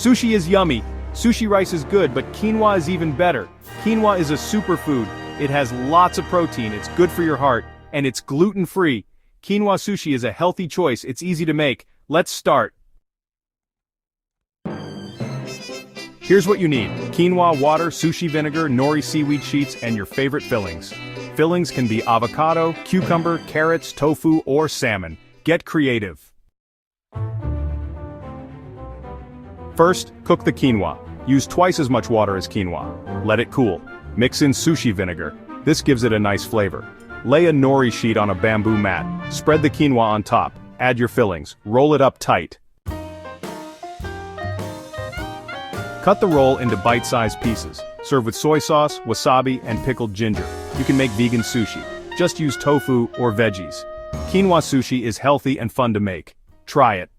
Sushi is yummy. Sushi rice is good, but quinoa is even better. Quinoa is a superfood. It has lots of protein, it's good for your heart, and it's gluten-free. Quinoa sushi is a healthy choice, it's easy to make. Let's start. Here's what you need: quinoa, water, sushi vinegar, nori seaweed sheets, and your favorite fillings. Fillings can be avocado, cucumber, carrots, tofu, or salmon. Get creative. First, cook the quinoa. Use twice as much water as quinoa. Let it cool. Mix in sushi vinegar. This gives it a nice flavor. Lay a nori sheet on a bamboo mat. Spread the quinoa on top. Add your fillings. Roll it up tight. Cut the roll into bite-sized pieces. Serve with soy sauce, wasabi, and pickled ginger. You can make vegan sushi. Just use tofu or veggies. Quinoa sushi is healthy and fun to make. Try it.